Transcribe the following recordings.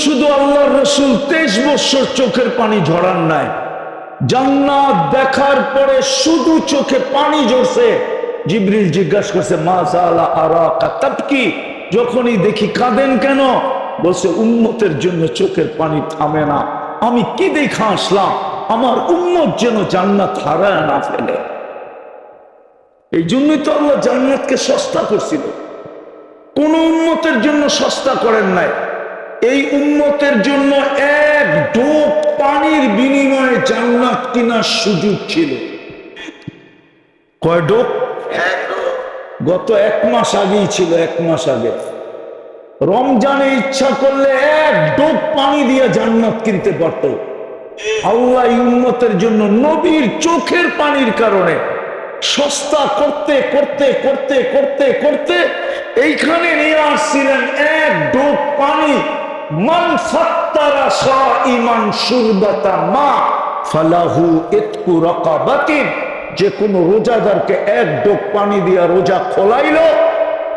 শুধু আল্লাহর রাসূল 23 বছর চোখের পানি ঝরান নাই। জান্নাত দেখার পরে শুধু চোখে পানি ঝরছে। জিবরিল জিজ্ঞাসা করছে, মা জালা আরাকা তাবকি, যখনই দেখি কাঁদেন কেন? বলছে, উম্মতের জন্য চোখের পানি থামে না। আমি কি দেখা আসলাম? আমার উম্মত যেন জান্নাত হারায় না ফেলে। এই জন্যই তো আল্লাহ জান্নাতকে সস্তা করছিল। কোন উম্মতের জন্য সস্তা করেন নাই। এই উম্মতের জন্য এক ঢোক পানির বিনিময়ে জান্নাত কেনার সুযোগ ছিল। কয় ঢোক? গত 1 মাস আগেই ছিল, 1 মাস আগে রমজানে ইচ্ছা করলে এক ঢোক পানি দিয়ে জান্নাত কিনতে পারত। আল্লাহ উম্মতের জন্য নবীর চোখের পানির কারণে সস্তা করতে করতে করতে করতে করতে এইখানে নিয়ে আসছিলেন এক ঢোক পানি। মান ফাত্তারা সাইমান শুরবাতা মা ফালাহু ইতকু রাকাবাতিন, যে কোন রোজাদারকে এক ঢোক পানি দিয়া রোজা খোলাইলো,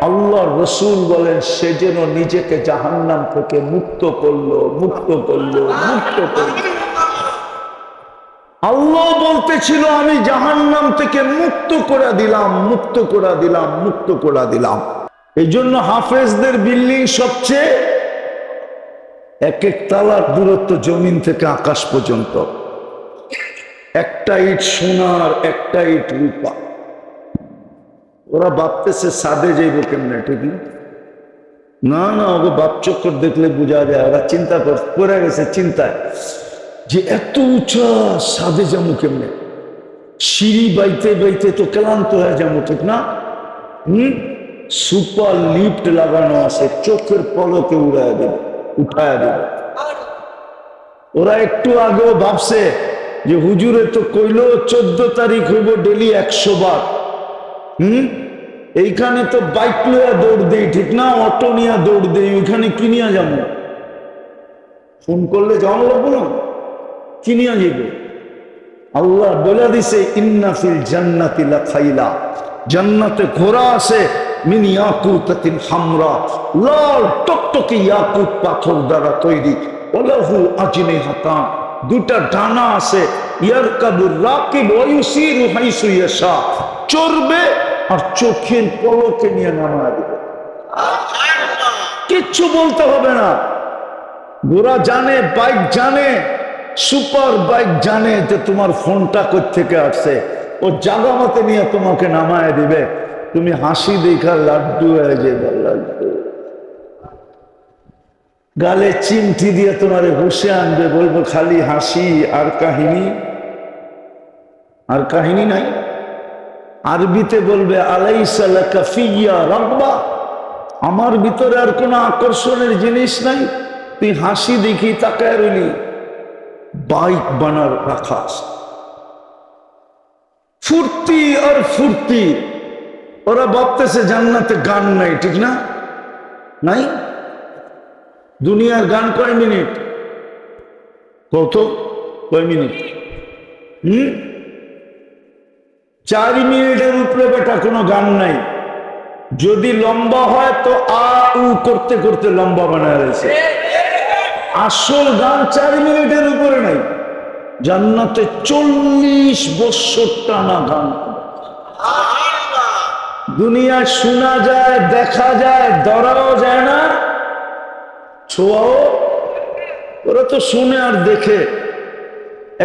আল্লাহর রাসূল বলেন সে যেন নিজেকে জাহান্নাম থেকে মুক্ত করলো, মুক্ত করলো, মুক্ত করলো। আল্লাহ বলতেছিল, আমি জাহান্নাম থেকে মুক্ত করে দিলাম, মুক্ত করে দিলাম, মুক্ত করে দিলাম। এই জন্য হাফেজদের বিল্ডিং সবচেয়ে এক এক তালার দূরত্ব জমিন থেকে আকাশ পর্যন্ত। একটা ইট সোনার, একটা ইট রূপা। ওরা ভাবতেছে সাদে যাইব কেমনে, ঠিক না? না, ওকে বাপ চক্কর দেখলে বোঝা যায়। ওরা চিন্তা করে গেছে চিন্তায় যে এত উঁচা সাদে যাবো কেমনে, সিঁড়ি বাইতে বাইতে তো ক্লান্ত হয়ে যাবো, ঠিক না? সুপার লিফট লাগানো আছে, চোখের পলকে উড়ায় দেবে, উঠায় দেবে। ওরা একটু আগেও ভাবছে যে হুজুরে তো কইলো 14 তারিখ হইব ডেলি 100 বার। এইখানে তো বাইক লইয়া দৌড় দেই, ঠিক না? অটো নিয়ে দৌড় দেই, ওইখানে কিনিয়া যাবো। ফোন করলে যাওয়া লাগবো না, কিনিয়া যাইব। আল্লাহ বলে দিছে, ইন্না ফিল জান্নাতি লাখাইলা, জান্নাতে ঘোড়া আছে, মিন ইয়াকুতাতিন হামরা, লাল টকটকে ইয়াকুত পাথর দ্বারা তৈরি। ওয়ালাহু আজনিহাতান, দুটা ডানা আছে। ইয়ারকাবুর রাকিব ওয়া ইউসিরু হাইসু ইয়াশা, চড়বে আর চোখের পলকে নিয়ে নামা দিবে। কিচ্ছু বলতে হবে না। ঘোড়া জানে, বাইক জানে, সুপার বাইক জানে যে তোমার ফোনটা কোত্থেকে আসছে। ও জাগা মতে নিয়ে তোমাকে নামায় দিবে। তুমি হাসি দেখা লাড্ডু হয়ে যাবে, লাড্ডু। গালে চিমটি দিয়ে তোমার হুশে আনবে, বলবো খালি হাসি আর কাহিনী, আর কাহিনী নাই। আরবিতে বলবে, আলাইসা লাকা ফিয়া রাগবা, আমার ভিতরে আর কোনো আকর্ষণের জিনিস নাই, তুই হাসি দেখি তাকায় রইলি। বাইক বানার রাখা আছে, ফুর্তি আর ফুর্তি। ওরা ভাবতেছে জান্নাতে গান নাই, ঠিক না? নাই। দুনিয়ার গান কয় মিনিট? কত? কয় মিনিট? 4 মিনিটের উপরে বেটা কোনো গান নাই। যদি লম্বা হয় তো আ উ করতে করতে লম্বা বানায় রয়েছে। আসল গান 4 মিনিটের উপরে নাই। জান্নাতে 40 বছর টানা গান। দুনিয়ায় শোনা যায়, দেখা যায়, ধরাও যায় না, ছোঁয়াও। ওরা তো শুনে আর দেখে,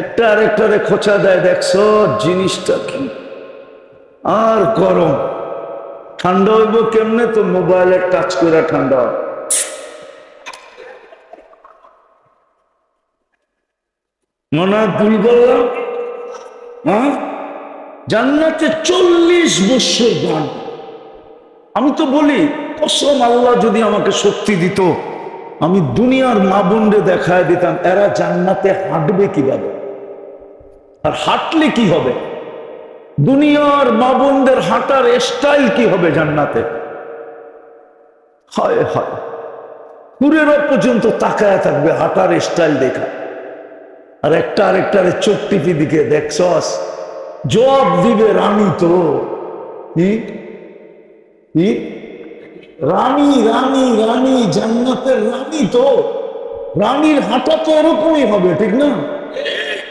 একটা আরেকটারে খোঁচা দেয়, দেখছো জিনিসটা কি। আর গরম, ঠান্ডা হইব কেমনে? তো মোবাইলে টাচ করে ঠান্ডা হয়। মনে হয় ভুল বললাম? হ্যাঁ, জান্নাতে 40 বছর গান। আমি তো বলি, কসম, আল্লাহ যদি আমাকে শক্তি দিত, আমি দুনিয়ার মা বোনরে দেখায় দিতাম এরা জান্নাতে হাঁটবে কিভাবে, আর হাঁটলে কি হবে। দুনিয়ার মা বোনদের হাঁটার স্টাইল কি হবে জান্নাতে। হায় হায়, পুরের পর্যন্ত তাকায় থাকবে হাঁটার স্টাইল দেখা। আর একটা আরেকটারে চোখ টিপি দিকে দেখছস, জবাব দিবে রানী। তো রানী রানী রানী, জান্নাতের রানী তো। রানীর হাঁটা তো এরকমই হবে, ঠিক না?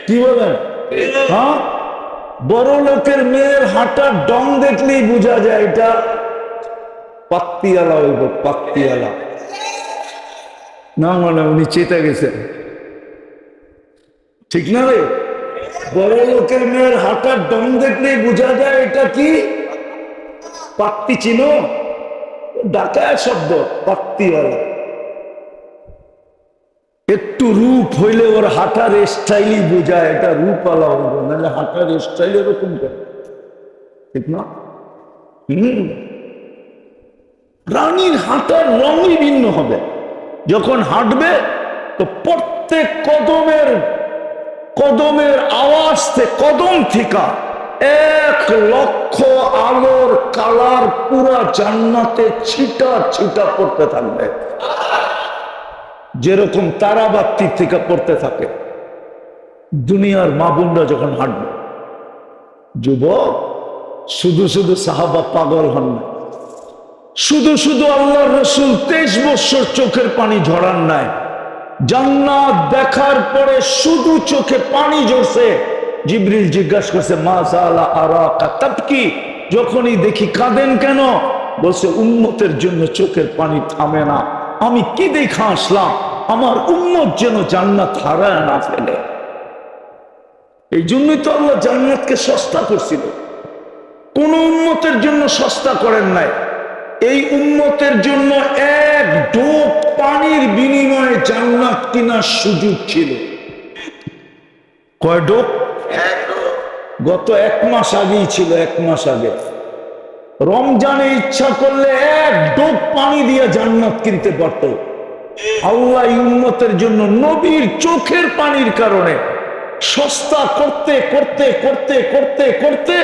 কি বলেন? হ্যাঁ, বড় লোকের মেয়ের হাঁটার ডং দেখলেই বোঝা যায় এটা পাত্তিওয়ালা হইব, পাত্তিওয়ালা। না মানে উনি চেতে গেছেন, ঠিক না রে? বড় লোকের মেয়ের হাঁটার ডং দেখলেই বোঝা যায় এটা কি পাত্তি, চিনো? ডাকায় শব্দ, পাত্তিওয়ালা। একটু রূপ হইলে ওর হাঁটার স্টাইলই বোঝায় এটা রূপওয়ালা হইব, নাহলে হাঁটার স্টাইল এরকম করে, ঠিক না? রানীর হাঁটার রঙই ভিন্ন হবে। যখন হাঁটবে তো প্রত্যেক কদমের কদমের আওয়াজ কদম থেকে 1,00,000 আলোর কালার পুরা জান্নাতে ছিটা ছিটা পড়তে থাকবে, যেরকম তারাবাতি থেকে পড়তে থাকে। দুনিয়ার মা বোনরা যখন হাঁটবে, যুবক শুধু শুধু সাহাবা পাগল হন না, শুধু শুধু আল্লাহর রাসূল 23 বছর চোখের পানি ঝরান নাই। জান্নাত দেখার পরে শুধু চোখে পানি ঝরছে। জিবরিল জিজ্ঞাসা করছে, মা যালা আরাকা তাবকি, যখনই দেখি কাঁদেন কেন? বলছে উম্মতের জন্য চোখের পানি থামে না। আমি কি দেখা আসলাম? আমার উম্মত যেন জান্নাত হারায় না ফেলে। এই জন্যই তো আল্লাহ জান্নাতকে সস্তা করছিল, কোন উম্মতের জন্য সস্তা করেন নাই। এই উম্মতের জন্য এক ঢোক পানির বিনিময়ে জান্নাত কেনার সুযোগ ছিল। কয় ঢোক? গত 1 মাস আগেই ছিল, 1 মাস আগে রমজানে ইচ্ছা করলে এক ঢোক পানি দিয়ে জান্নাত কিনতে পারত। আল্লাহ উম্মতের জন্য নবীর চোখের পানির কারণে সস্তা করতে করতে করতে করতে করতে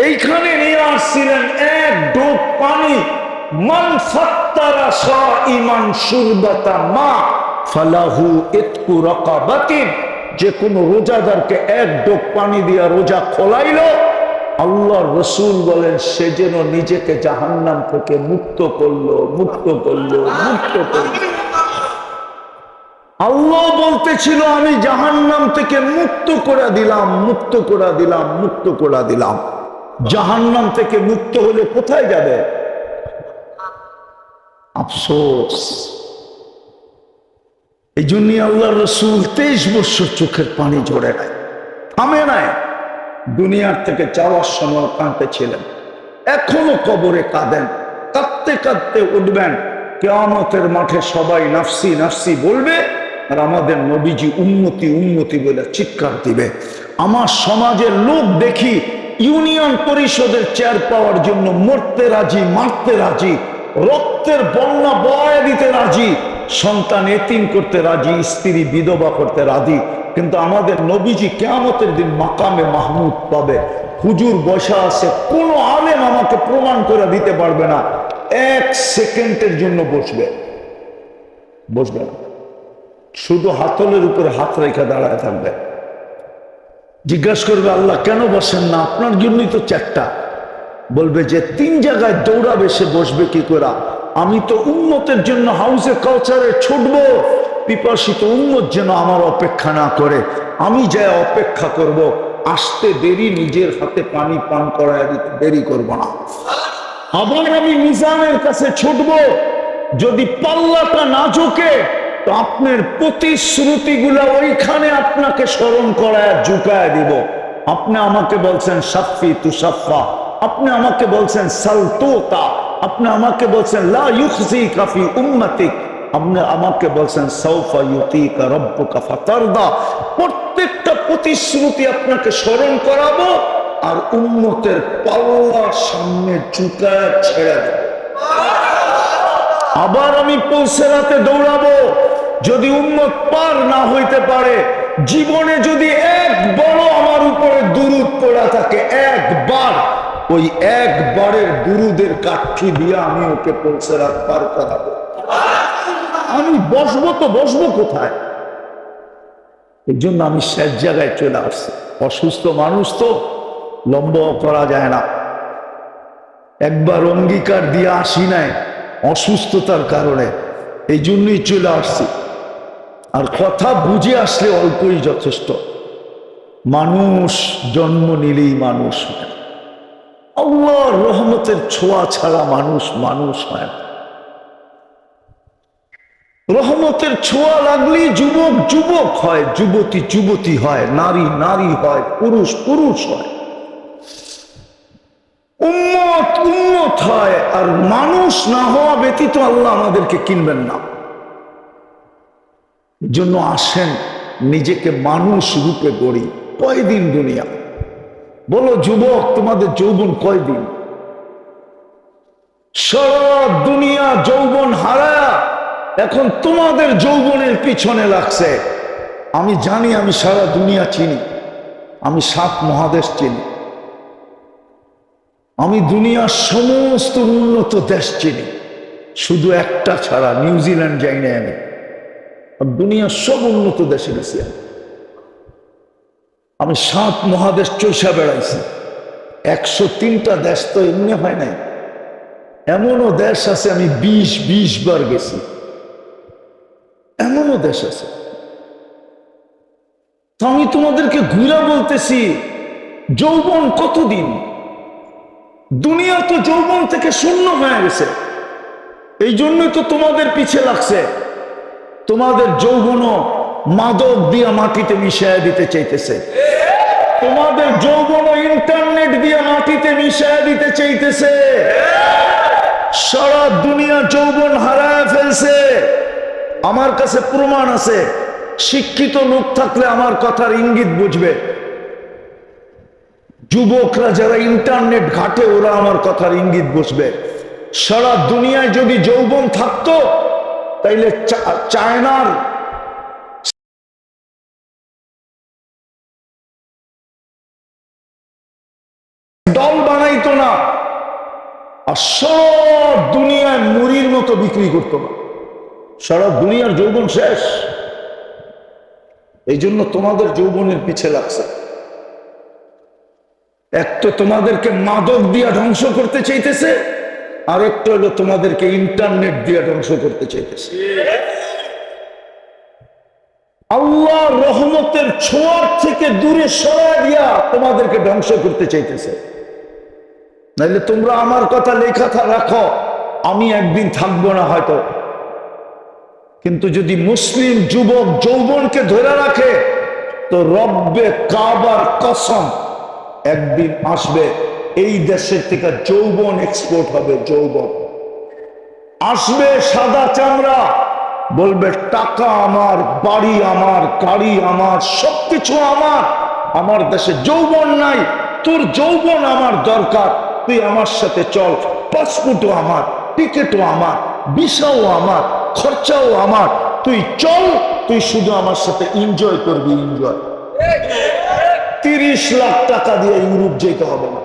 এইখানে নিয়ে আসছিলেন এক ঢোক পানি। মান ফাত্তারা সাইমান শুরবাতা মা ফালাহু ইতকু রাকাবাতিন, যে কোন রোজাদারকে এক ঢোক পানি দিয়া রোজা খোলাইলো, আল্লাহর রাসূল বলেন সে যেন নিজেকে জাহান্নাম থেকে মুক্ত করলো, মুক্ত করলো, মুক্ত করলো। আল্লাহ বলতেছিল আমি জাহান্নাম থেকে মুক্ত করে দিলাম, মুক্ত করে দিলাম, মুক্ত করে দিলাম। জাহান্নাম থেকে মুক্ত হলে কোথায় যাবে? আফসোস। এই জন্য আল্লাহর রাসূল 23 বছর চোখের পানি ঝরে নাই, থামে নাই। দুনিয়ার থেকে যাওয়ার সময় কাঁদতেছিলেন, এখনো কবরে কাঁদেন, কাঁদতে কাঁদতে উঠবেন। কিয়ামতের মাঠে সবাই নাফসি নাফসি বলবে, আর আমাদের নবীজি উম্মতি উম্মতি বলে চিৎকার দিবে। আমার সমাজের লোক দেখি ইউনিয়ন পরিষদের চেয়ার পাওয়ার জন্য মরতে রাজি, মারতে রাজি, রক্তের বন্যা বয়ে দিতে রাজি, সন্তান এতিম করতে রাজি, স্ত্রী বিধবা করতে রাজি। কিন্তু আমাদের নবীজি কিয়ামতের দিন মাকামে মাহমুদ পাবে। হুজুর বসা আছে, কোন আলেম আমাকে প্রমাণ করে দিতে পারবে না, 1 সেকেন্ডের জন্য বসবে, বসবে না, শুধু হাতলের উপরে হাত রেখে দাঁড়ায় থাকবে। জিজ্ঞাসা করবে আল্লাহ কেন বসেন না? আপনার জন্যই তো 4টা। বলবে যে 3 জায়গায় দৌড়াবে, সে বসবে কি করে? আমি তো উম্মতের জন্য হাউসে কাউসারে ছুটবো, পিপাসিত উম্মত যেন আমার অপেক্ষা না করে, আমি যা অপেক্ষা করব। আসতে দেরি, নিজের হাতে পানি পান করায় দিতে দেরি করব না। আবার আমি মিজানের কাছে ছুটবো, যদি পাল্লাটা না ঝুঁকে তো আপনার প্রতিশ্রুতিগুলা ওইখানে আপনাকে স্মরণ করায় ঝুঁকায় দিব। আপনি আমাকে বলছেন সাফি তুসাফা, আপনি আমাকে বলছেন সালতুতা, আপনি আমাকে বলছেন লা ইউখজিকা ফি উম্মতিক, আপনি আমাকে বলছেন সাউফা ইউতিকা রাব্বুকা ফাতারদা। প্রত্যেকটা প্রতিশ্রুতি আপনাকে স্মরণ করাবো, আর উম্মতের পাল্লার সামনে ঝুঁকায় ছেড়ে দেব। আবার আমি পৌঁছেরাতে দৌড়াবো, যদি উম্মত পার না হইতে পারে, জীবনে যদি একবারও আমার উপরে দুরূদ পড়া থাকে, একবার, ওই একবারের দুরূদের কাঠি দিয়ে আমি ওকে পৌঁছেরাত পার করাবো। আমি বসবো তো বসবো কোথায়? এই জন্য আমি শেষ জায়গায় চলে আসছি। অসুস্থ মানুষ তো লম্বাও করা যায় না, একবার অঙ্গীকার দিয়ে আসি নাই অসুস্থতার কারণে, এই জন্যই চলে আসছি। আর কথা বুঝে আসলে অল্পই যথেষ্ট। মানুষ জন্ম নিলেই মানুষ হয় না। আল্লাহর রহমতের ছোঁয়া ছাড়া মানুষ মানুষ হয় না। রহমতের ছোঁয়া লাগলেই যুবক যুবক হয়, যুবতী যুবতী হয়, নারী নারী হয়, পুরুষ পুরুষ হয়, উম্মত উম্মত হয়। আর মানুষ না হওয়া ব্যতীত আল্লাহ আমাদেরকে কিনবেন না। জন্য আসেন নিজেকে মানুষ রূপে গড়ি। কয়দিন দুনিয়া? বলো যুবক, তোমাদের যৌবন কয়দিন? সারা দুনিয়া যৌবন হারায়া এখন তোমাদের যৌবনের পিছনে লাগছে। আমি জানি, আমি সারা দুনিয়া চিনি, আমি 7 মহাদেশ চিনি, আমি দুনিয়ার সমস্ত উন্নত দেশ চিনি, শুধু একটা ছাড়া, নিউজিল্যান্ড যাই না আমি। দুনিয়ার সব উন্নত দেশে গেছি আমি 7 মহাদেশ চষা বেড়াইছি। 103টা দেশ তো এমনি হয় নাই, এমনও দেশ আছে আমি 20 বার গেছি, এমনও দেশ আছে। তো আমি তোমাদেরকে ঘুরা বলতেছি, যৌবন কতদিন? দুনিয়া তো যৌবন থেকে শূন্য হয়ে গেছে। এই জন্যই তো তোমাদের পিছে লাগছে। তোমাদের যৌবনও মাদক দিয়া মাটিতে মিশাইয়া দিতে চাইতেছে। তোমাদের যৌবনও ইন্টারনেট দিয়ে মাটিতে মিশাইয়া দিতে চাইতেছে। সারা দুনিয়া যৌবন হারায় ফেলছে। আমার কাছে প্রমাণ আছে। শিক্ষিত লোক থাকলে আমার কথার ইঙ্গিত বুঝবে। যুবকরা যারা ইন্টারনেট ঘাটে ওরা আমার কথার ইঙ্গিত বুঝবে। সারা দুনিয়ায় যদি যৌবন থাকতো তাইলে চায়নার দল বানাইতো না, আর সব দুনিয়ায় মুড়ির মতো বিক্রি করতো না। সারা দুনিয়ার যৌবন শেষ। এই জন্য তোমাদের যৌবনের পিছে লাগছে। এক তো তোমাদেরকে মাদক দিয়া ধ্বংস করতে চাইতেছে, আর একটা হলো তোমাদেরকে ইন্টারনেট দিয়ে ধ্বংস করতে চাইতেছে। আল্লাহর রহমতের ছোঁয়ার থেকে দূরে সরায় দিয়া তোমাদেরকে ধ্বংস করতে চাইতেছে। নাইলে তোমরা আমার কথা লেখা রাখো, আমি একদিন থাকবো না হয়তো, কিন্তু যদি মুসলিম যুবক যৌবনকে ধরে রাখে তো রব্বে কাবার কসম একদিন আসবে এই দেশের থেকে যৌবন এক্সপোর্ট হবে। যৌবন আসবে, সাদা চামড়া, বলবে টাকা আমার, বাড়ি আমার, গাড়ি আমার, সবকিছু আমার। আমার দেশে যৌবন নাই, তোর যৌবন আমার দরকার, তুই আমার সাথে চল। পাসপোর্টও আমার, টিকিটও আমার, ভিসাও আমার, খরচাও আমার, তুই চল, তুই শুধু আমার সাথে এনজয় করবি। এনজয় 30 লাখ টাকা দিয়ে ইউরোপ যেতে হবে না,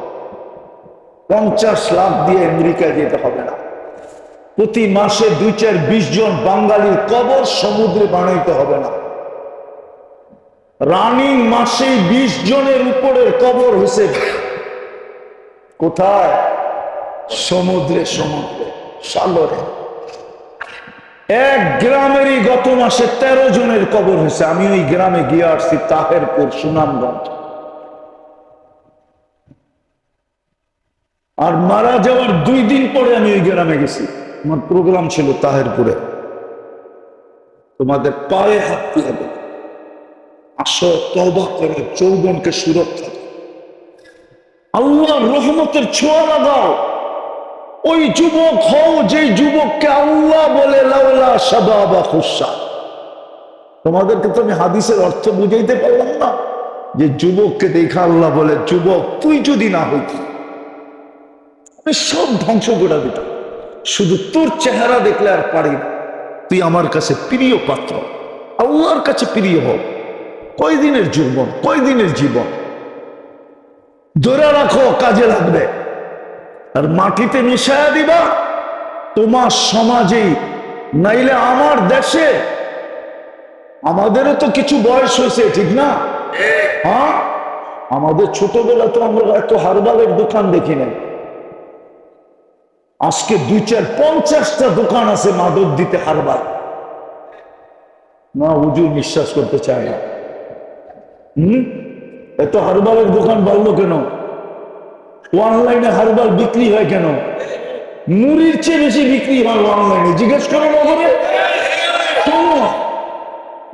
50 লাখ দিয়ে আমেরিকা যেতে হবে না, প্রতি মাসে 2-4-20 জন বাঙালির কবর সমুদ্রে বানাইতে হবে না। রানিং মাসে 20 জনের উপরের কবর হয়েছে কোথায়? সমুদ্রে। সমুদ্রে সাগরে এক গ্রামেরই গত মাসে 13 জনের কবর হয়েছে। আমি ওই গ্রামে গিয়ে আসছি, তাহেরপুর, সুনামগঞ্জ। আর মারা যাওয়ার 2 দিন পরে আমি ওই গ্রামে গেছি, আমার প্রোগ্রাম ছিল তাহেরপুরে। তোমাদের পায়ে হাত দিয়ে আসো, তওবা করো, যৌবনকে সুরক্ষা দাও, আল্লাহর রহমতের ছোঁয়া লাগাও। ওই যুবক হও যে যুবককে আল্লাহ বলে লাউলা শাবাবা খুশা। তোমাদেরকে তো আমি হাদিসের অর্থ বুঝাইতে পারলাম না, যে যুবককে দেখা আল্লাহ বলে যুবক তুই যদি না হইতি আমি সব ধ্বংস করে দিতাম, শুধু তোর চেহারা দেখলে আর পারি না। তুই আমার কাছে প্রিয় পাত্র, আল্লাহর কাছে প্রিয় হোক। কয়দিনের যৌবন, কয়দিনের জীবন, ধরে রাখো, কাজে লাগবে। আর মাটিতে মিশায়া দিবা তোমার সমাজেই, নাইলে আমার দেশে। আমাদেরও তো কিছু বয়স হয়েছে, ঠিক না? হ্যাঁ, আমাদের ছোটবেলা তো আমরা এত হারবালের দোকান দেখি নাই। আজকে 2-4-50টা দোকান আছে মাদক দিতে হারবাল। না, হুজুর নিঃশ্বাস করতে চায় না। এত হারবালের দোকান বাড়লো কেন? অনলাইনে হারবাল বিক্রি হয় কেন? মুড়ির চেয়ে বেশি বিক্রি হয় অনলাইনে। জিজ্ঞেস করো নগরে।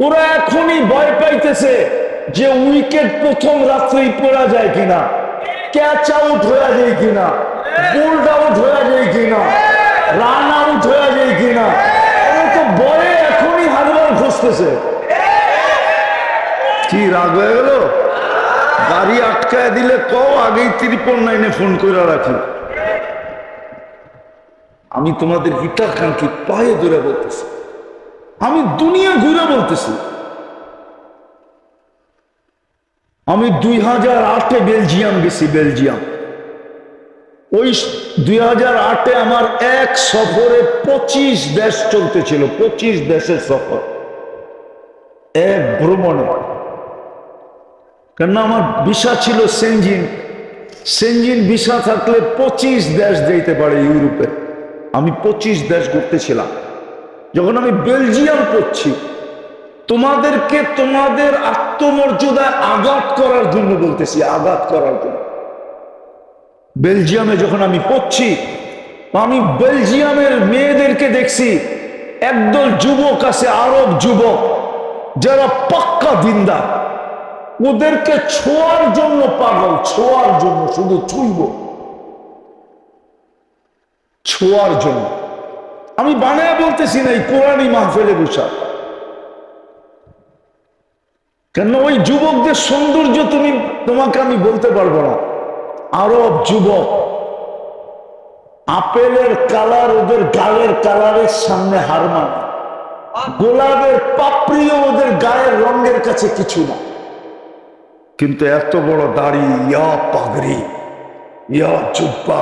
ওরা এখনই ভয় পাইতেছে যে উইকেট প্রথম রাত্রেই পড়া যায় কিনা, ক্যাচ আউট হয়ে যায় কিনা, বোল্ড আউট হয়ে যায় কিনা, রান আউট হয়ে যায় কিনা। ওরা তো ভয়ে এখনই হারবাল খুঁজতেছে। কি রাগ হয়ে গেল? গাড়ি আটকায় দিলে কও, আগেই 399 ফোন করে রাখি। আমি তোমাদের হিটার খানকে পায়ে ধরে বলতেছি, আমি দুনিয়া ঘুরে বলতেছি। আমি 2008-এ বেলজিয়াম গেছি। বেলজিয়াম ওই 2008-এ আমার এক সফরে 25 দেশ চলতেছিল। 25 দেশের সফর এক ভ্রমণে। কেন আমার ভিসা ছিল সেনজিন। সেনজিন ভিসা থাকলে 25 দেশ যেতে পারে ইউরোপে। আমি 25 দেশ ঘুরতেছিলাম। যখন আমি বেলজিয়াম পড়ছি, তোমাদেরকে তোমাদের আত্মমর্যাদায় আঘাত করার জন্য বলতেছি, আঘাত করার জন্য। বেলজিয়ামে যখন আমি পড়ছি, আমি বেলজিয়ামের মেয়েদেরকে দেখছি, একদল যুবক আছে, আরব যুবক, যারা পাক্কা দিনদার। ওদেরকে ছোঁয়ার জন্য পাগল, ছোঁয়ার জন্য, শুধু ছুঁইব, ছোঁয়ার জন্য। আমি বানায় বলতেছি না, এই কোরআনী মাহফিলে বসা। কেন ওই যুবকদের সৌন্দর্য তোমাকে আমি বলতে পারবো না। আরব যুবক, আপেলের কালার ওদের গালের কালারের সামনে হার মানে, গোলাপের পাপড়িও ওদের গায়ের রঙের কাছে কিছু না। কিন্তু এত বড় দাড়ি, ইয়া পাগড়ি, ইয়া জুব্বা।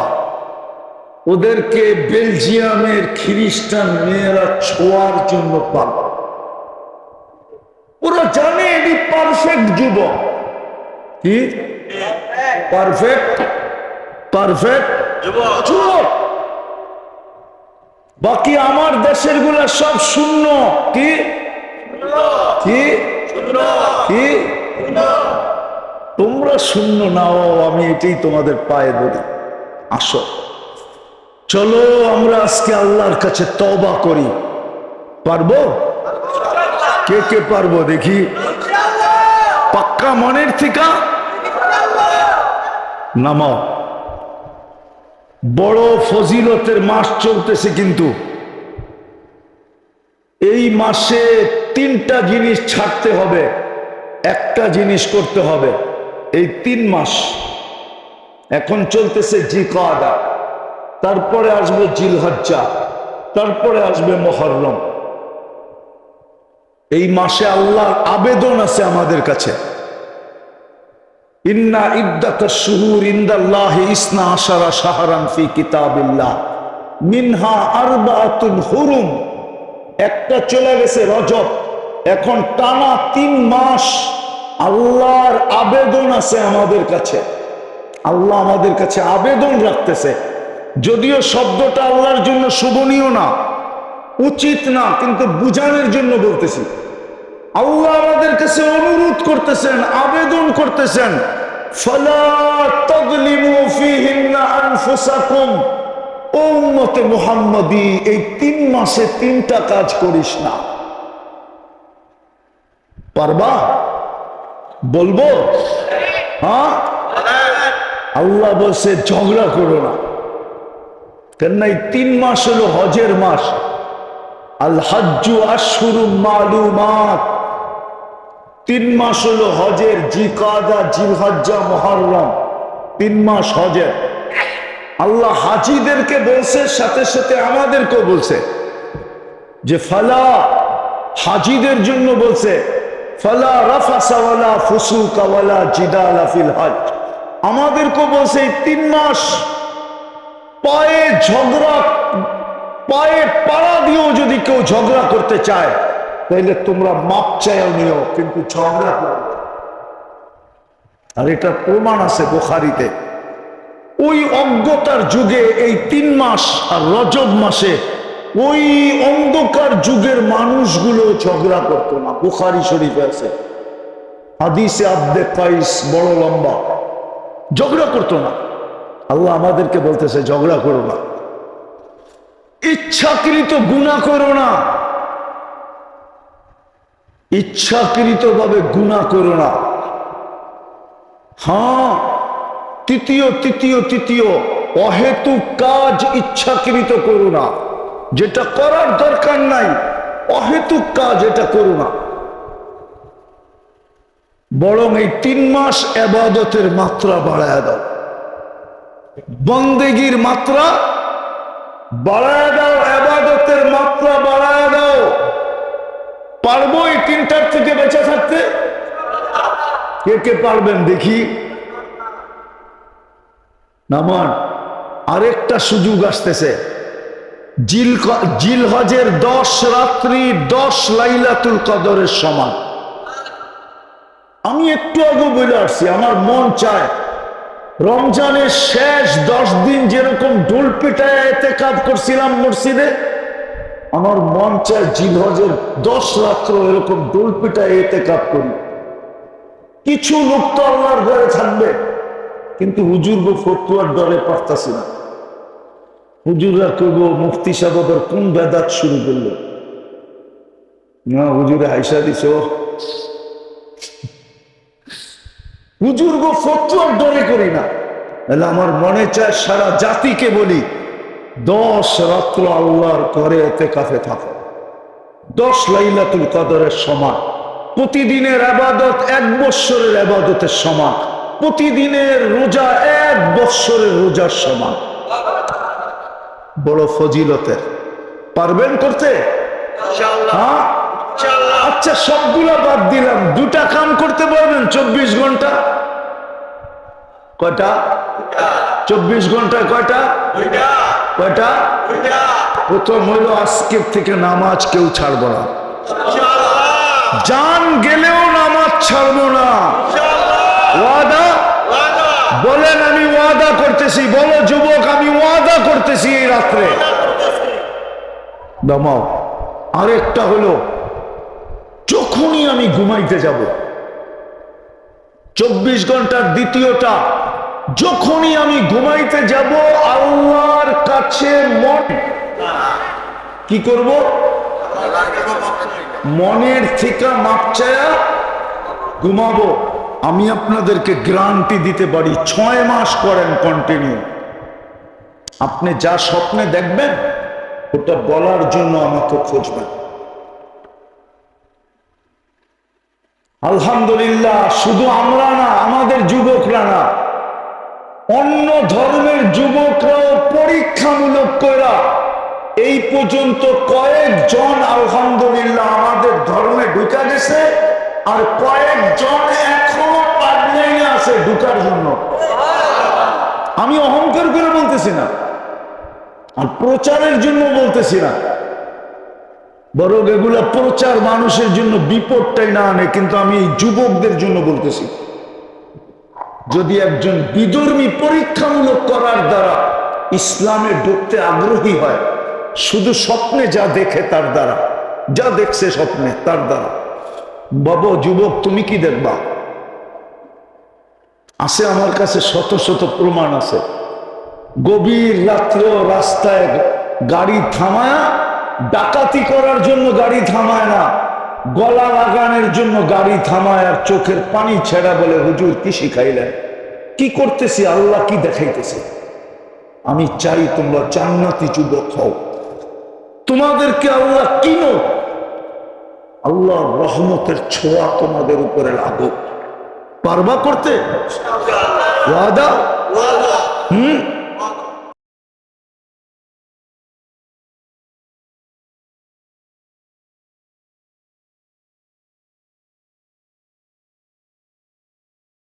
ওদেরকে বেলজিয়ামের খ্রিস্টান মেয়েরা ছোঁয়ার জন্য পাগল। ওরা জানে এটি পারফেক্ট যুবক। কি পারফেক্ট? পারফেক্ট যুবক। বাকি আমার দেশের গুলা সব শূন্য। কি কি কি? তোমরা শূন্য নাও, আমি এটাই তোমাদের পায়ে ধরি। আসো, চলো আমরা আজকে আল্লাহর কাছে তওবা করি। পারবো? কে কে পারবো দেখি? পাক্কা মনের থেকে নামাও। বড় ফজিলতের মাস চলতেছে, কিন্তু এই মাসে 3টা জিনিস ছাড়তে হবে, একটা জিনিস করতে হবে। এই 3 মাস এখন চলতেছে জিকাদা, তারপরে আসবে জিলহজ্জা, তারপরে আসবে মুহররম। এই মাসে আল্লাহর আবেদন আছে আমাদের কাছে। ইন্না ইদ্দাতাশ শুহুর ইনদাল্লাহি 12 শাহরান ফি কিতাবিল্লাহ মিনহা আরবাআতুন হুরুম। একটা চলে গেছে রজব, এখন টানা 3 মাস আল্লাহর আবেদন আছে আমাদের কাছে। আল্লাহ আমাদের কাছে আবেদন রাখতেছে। যদিও শব্দটা আল্লাহর জন্য শোভনীয় না, উচিত না, কিন্তু বুঝানোর জন্য বলতেছি। আল্লাহ আমাদের কাছে অনুরোধ করতেছেন, আবেদন করতেছেন, ফালা তাযলিমু ফীহিন্না আনফুসাকুম। ও উম্মতে মুহাম্মাদি, এই 3 মাসে 3টা কাজ করিস না। পারবা? বলবো? হ্যাঁ, আল্লাহ বলছে ঝগড়া করো না। কেন? এই 3 মাস হলো হজের মাস। আল হজ্জু আশহুরুম মালুমাত। 3 মাস হলো হজের, জিকাদা, জিলহজ্জা, মুহররম। 3 মাস হজের। আল্লাহ হাজিদেরকে বলছে, সাথে সাথে আমাদেরকেও বলছে যে ফালা, হাজিদের জন্য বলছে ফালা রাফাসা ওয়ালা ফুসুকা ওয়ালা জিদালা ফিল হজ। আমাদেরকেও বলছে এই 3 মাস পায়ে ঝগড়া, পায়ে পাড়া দিয়েও যদি কেউ ঝগড়া করতে চায়, তাহলে তোমরা মাপ চাইও নিও, কিন্তু ঝগড়া করো। আর এটা প্রমাণ আছে বুখারীতে। ওই অজ্ঞতার যুগে এই 3 মাস আর রজব মাসে ওই অন্ধকার যুগের মানুষগুলো ঝগড়া করতো না। বুখারী শরীফে আছে হাদিসে আব্দে কাইস, বড় লম্বা। ঝগড়া করতো না। আল্লাহ আমাদেরকে বলতেছে ঝগড়া করো না, ইচ্ছাকৃত গুনাহ করো না, ইচ্ছাকৃত ভাবে গুনাহ করো না। হ্যাঁ, তৃতীয় অহেতুক কাজ ইচ্ছাকৃত করো না, যেটা করার দরকার নাই, অহেতুক কাজ এটা করো না। বরং এই 3 মাস ইবাদতের মাত্রা বাড়ায় দাও, বন্দেগীর মাত্রা বাড়ায় দাও, ইবাদতের মাত্রা বাড়ায় দাও। পারবো এই 3টার থেকে বেঁচে থাকতে? কে কে পারবেন দেখি? নামান। আরেকটা সুযোগ আসতেছে, জিলহজের 10 রাত্রি 10 লাইলাতুল কদরের সমান। আমি একটু আগে বলে আসছি, আমার মন চায় রমজানের শেষ 10 দিন যেরকম ঢোল পিটায় ইতিকাফ করছিলাম মসজিদে, আমার মন চায় জিলহজের 10 রাত্র এরকম ঢোল পিটায় ইতিকাফ করি। কিছু লোক তো আল্লাহর ঘরে থাকবে, কিন্তু হুজুর গো ফতুয়ার ডরে পারতাছি না। হুজুররা কইব মুফতি সাহেব আবার কোন বেদাত শুরু করলো, না হুজুরে আইসা দিছ। হুজুর গো ফতুয়ার ডরে করি না, তাহলে আমার মনে চায় সারা জাতিকে বলি 10 রাত্র আল্লাহর ঘরে ইতিকাফে থাকো, 10 লাইলাতুল কদরের সমান। প্রতিদিনের ইবাদত 1 বৎসরের ইবাদতের সমান, প্রতিদিনের রোজা 1 বৎসরের রোজার সমান। বড় ফজিলতের। পারবেন করতে? হ্যাঁ, আচ্ছা সবগুলা বাদ দিলাম, 2টা কাম করতে পারবেন 24 ঘন্টা? কয়টা? 24 ঘন্টায় কয়টা? কয়টা? প্রথম হইল আজকের থেকে নামাজ কেউ ছাড়বো না, জান গেলেও নামাজ ছাড়বো না। ওয়াদা বলেন, আমি ওয়াদা করতেছি। বলো যুবক, আমি ওয়াদা করতেছি এই রাত্রে দমাও। আরেকটা হলো, যখনই আমি ঘুমাইতে যাব, 24 ঘন্টার দ্বিতীয়টা, যখনই আমি ঘুমাইতে যাব আল্লাহর কাছে মন কি করব? মনের থেকে মাপ চায়া ঘুমাবো। আমি আপনাদেরকে গ্যারান্টি দিতে পারি 6 মাস করেন কন্টিনিউ, আপনি যা স্বপ্নে দেখবেন ওটা বলার জন্য আমাকে খুঁজবেন। আলহামদুলিল্লাহ, শুধু আমরা না, আমাদের যুবকরা না, অন্য ধর্মের যুবকরাও পরীক্ষামূলক কইরা এই পর্যন্ত কয়েকজন আলহামদুলিল্লাহ আমাদের ধর্মে ঢুকা গেছে, আর কয়েকজন এখনো পাইপলাইনে আছে ঢুকার জন্য। আমি অহংকার করে বলতেছি না, আর প্রচারের জন্য বলতেছি না, বরং এগুলা প্রচার মানুষের জন্য বিপদটাই না আনে, কিন্তু আমি এই যুবকদের জন্য বলতেছি। যদি একজন বিধর্মী পরীক্ষামূলক করার দ্বারা ইসলামে ঢুকতে আগ্রহী হয়, শুধু স্বপ্নে যা দেখে তার দ্বারা, যা দেখছে স্বপ্নে তার দ্বারা, বাবা যুবক তুমি কি দেখবা? আছে আমার কাছে শত শত প্রমাণ আছে। গভীর রাত্রে রাস্তায় গাড়ি থামায়া, ডাকাতি করার জন্য গাড়ি থামায় না, গলা লাগানোর জন্য গাড়ি থামায়, আর চোখের পানি ছেড়া বলে হুজুর কি শিখাইলেন? কি করতেছি? আল্লাহ কি দেখাইতেছে? আমি চাই তোমরা জান্নাতি যুবক হও, তোমাদেরকে আল্লাহ কিনো, আল্লাহর রহমতের ছোঁয়া তোমাদের উপরে লাগুক। পারবা করতে? ওয়াদা?